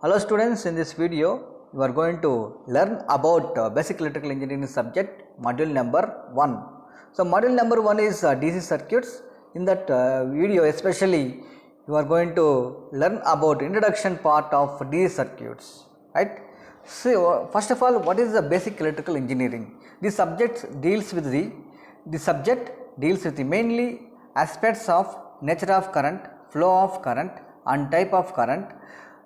Hello students, in this video you are going to learn about basic electrical engineering subject module number 1. So module number 1 is DC circuits. In that video especially you are going to learn about introduction part of DC circuits, right? So first of all, what is the basic electrical engineering? The subject deals with the mainly aspects of nature of current, flow of current and type of current.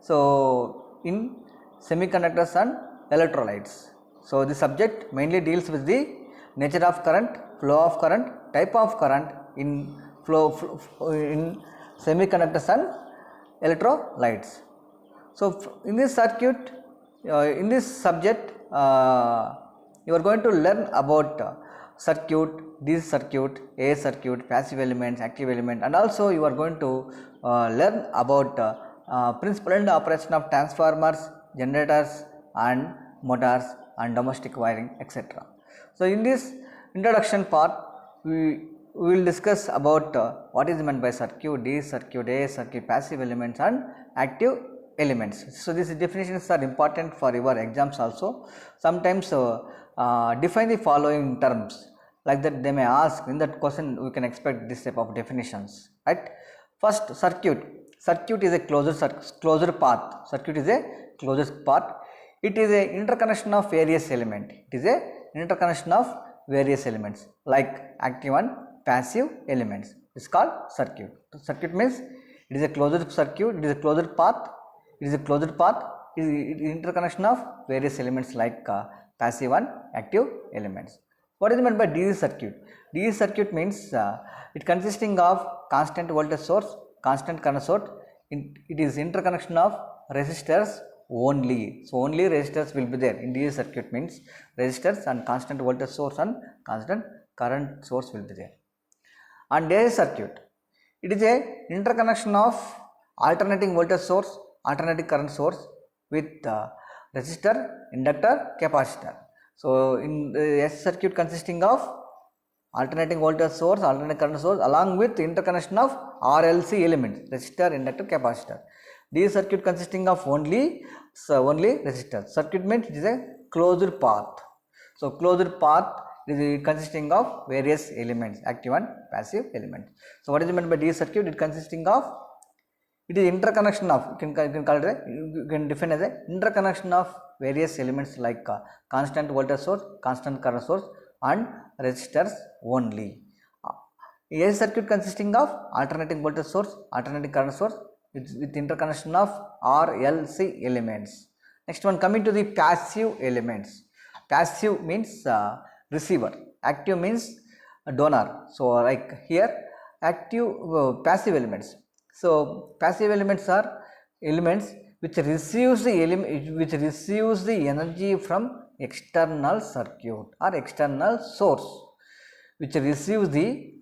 So in semiconductors and electrolytes. So the subject mainly deals with the nature of current, flow of current, type of current in in semiconductors and electrolytes. So in this circuit, in this subject, you are going to learn about circuit, DC circuit, AC circuit, passive elements, active element, and also you are going to learn about principle and operation of transformers, generators and motors and domestic wiring, etc. So in this introduction part, we will discuss about what is meant by circuit, DC circuit, AC circuit, passive elements and active elements. So these definitions are important for your exams also. Sometimes define the following terms, like that they may ask in that question. We can expect this type of definitions, right? First, circuit is a closed path. Circuit is a closed path. It is a interconnection of various elements. It is a interconnection of various elements like active and passive elements. It's called circuit. Circuit means it is a closed circuit. It is a closed path. It is a closed path. It is interconnection of various elements like passive and active elements. What is meant by DC circuit? DC circuit means it consisting of constant voltage source, constant current source. It is interconnection of resistors only. So only resistors will be there in DC circuit, means resistors and constant voltage source and constant current source will be there. And AC circuit, it is a interconnection of alternating voltage source, alternating current source with resistor, inductor, capacitor. So in the AC circuit consisting of alternating voltage source, alternating current source along with interconnection of RLC elements, resistor, inductor, capacitor. DC circuit consisting of only resistor. Circuit means it is a closed path. So closed path is consisting of various elements, active and passive elements. So what is meant by DC circuit? It consisting of, it is interconnection of, you can call it, you can define as a interconnection of various elements like constant voltage source, constant current source and resistors only. AC circuit consisting of alternating voltage source, alternating current source with interconnection of RLC elements. Next one, coming to the passive elements. Passive means receiver, active means donor. So like here, active passive elements. So passive elements are elements which receives the energy from external circuit or external source, which receives the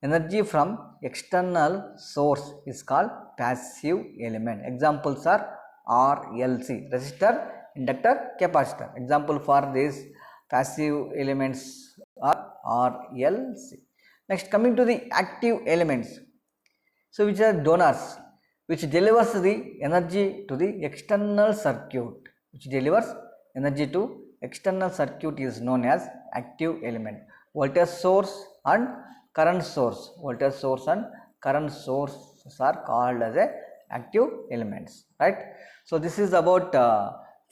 energy from external source is called passive element. Examples are RLC, resistor, inductor, capacitor. Example for these passive elements are RLC. Next, coming to the active elements. So which are donors, which delivers the energy to the external circuit, which delivers energy to external circuit is known as active element. Voltage source and current source, voltage source and current sources are called as a active elements, right? So this is about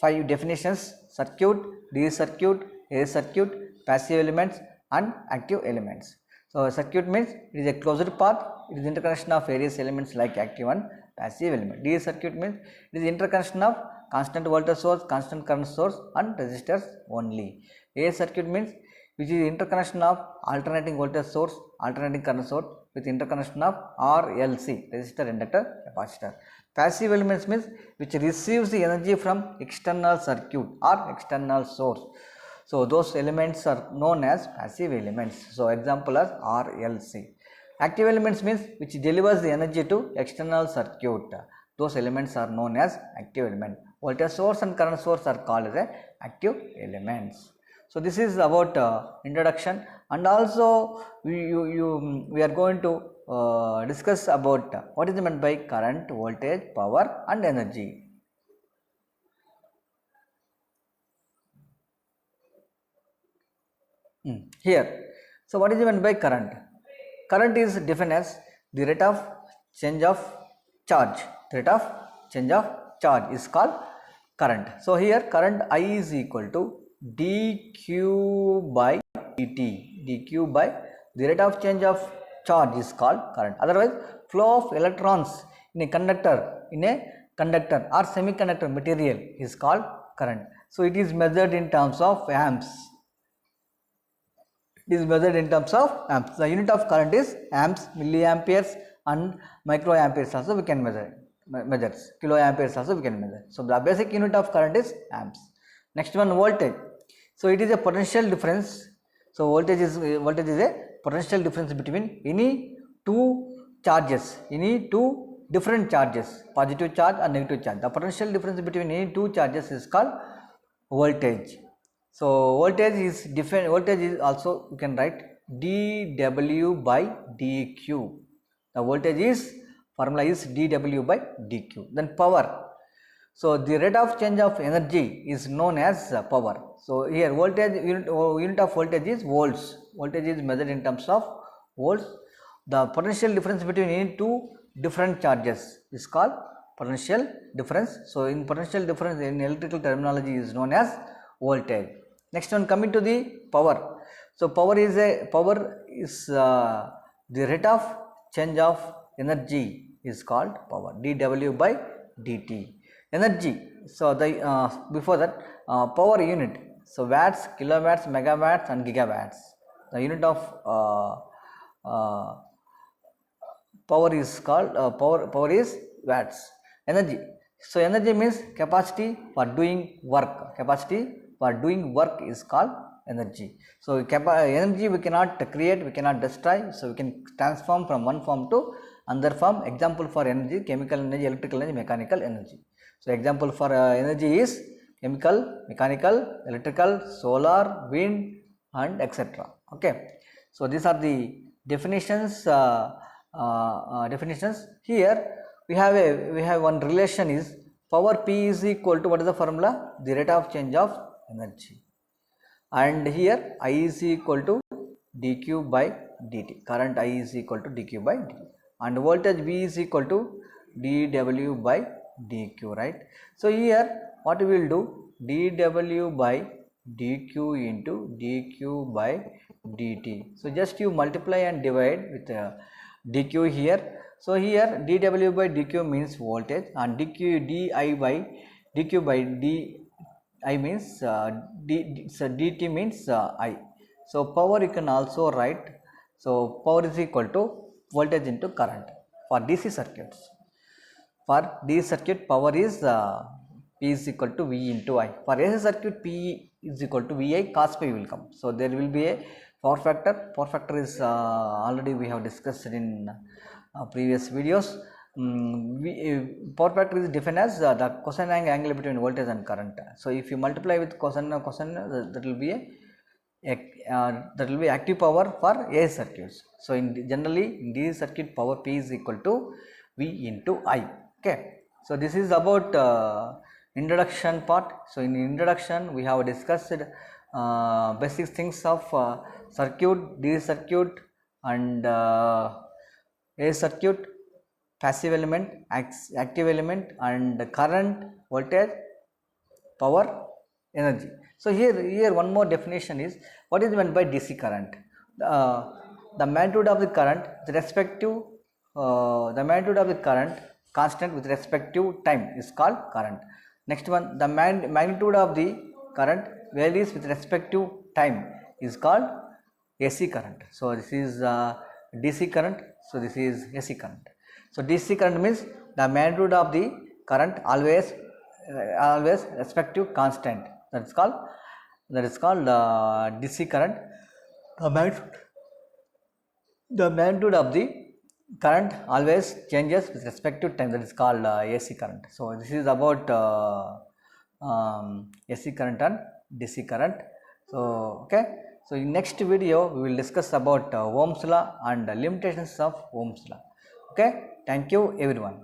5 definitions: circuit, DC circuit, AC circuit, passive elements and active elements. So circuit means it is a closed path. It is interconnection of various elements like active and passive element. DC circuit means it is interconnection of constant voltage source, constant current source and resistors only. AC circuit means which is interconnection of alternating voltage source, alternating current source with interconnection of RLC, resistor, inductor, capacitor. Passive elements means which receives the energy from external circuit or external source. So those elements are known as passive elements. So example as RLC. Active elements means which delivers the energy to external circuit. Those elements are known as active element. Voltage source and current source are called as active elements. So this is about introduction, and also we are going to discuss about what is meant by current, voltage, power and energy. Here, so what is meant by current? Current is defined as the rate of change of charge. The rate of change of charge is called current. So here current I is equal to dq by dt. dq by the rate of change of charge is called current. Otherwise, flow of electrons in a conductor or semiconductor material is called current. So it is measured in terms of amps. It is measured in terms of amps. The unit of current is amps, milliamperes and microamperes also we can measure. Kiloamperes also we can measure. So the basic unit of current is amps. Next one, voltage. So it is a potential difference. So voltage is a potential difference between any two charges, any two different charges, positive charge and negative charge. The potential difference between any two charges is called voltage. So voltage is different. Voltage is also you can write dW by dQ. The voltage is formula is dW by dQ. Then power. So the rate of change of energy is known as power. So here voltage unit of voltage is volts. Voltage is measured in terms of volts. The potential difference between any two different charges is called potential difference. So in potential difference in electrical terminology is known as voltage. Next one, coming to the power. So power is the rate of change of energy is called power, dW by dt. Energy. So the before that power unit. So watts, kilowatts, megawatts and gigawatts. The unit of power is called power is watts. Energy. So energy means capacity for doing work. Capacity for doing work is called energy. So energy we cannot create, we cannot destroy. So we can transform from one form to another form. Example for energy: chemical energy, electrical energy, mechanical energy. So example for energy is chemical, mechanical, electrical, solar, wind and etc. Okay. So these are the definitions. Definitions. Here we have one relation is power P is equal to, what is the formula? The rate of change of energy. And here I is equal to dQ by dt. Current I is equal to dQ by dt. And voltage V is equal to dW by dQ, right? So here what we will do, dW by dQ into dQ by dt. So just you multiply and divide with dQ here. So here dW by dQ means voltage and dI by dQ by dI means so dt means I. So power you can also write. So power is equal to voltage into current for DC circuits. For DC circuit, power is P is equal to V into I. For AC circuit, P is equal to VI cos phi will come. So there will be a power factor. Power factor is already we have discussed in previous videos. Power factor is defined as the cosine angle between voltage and current. So if you multiply with cosine, that will be active power for AC circuits. So generally in DC circuit, power P is equal to V into I. Okay. So this is about introduction part. So in introduction we have discussed basic things of circuit, DC circuit and AC circuit, passive element, active element and current, voltage, power, energy. So here one more definition is what is meant by DC current. The magnitude of the current, the magnitude of the current constant with respect to time is called current. Next one, the magnitude of the current varies with respect to time is called AC current. So this is DC current. So this is AC current. So DC current means the magnitude of the current always respective constant. That is called DC current. The magnitude of the current always changes with respect to time. That is called AC current. So this is about AC current and DC current. So okay. So in next video we will discuss about Ohm's law and limitations of Ohm's law. Okay. Thank you everyone.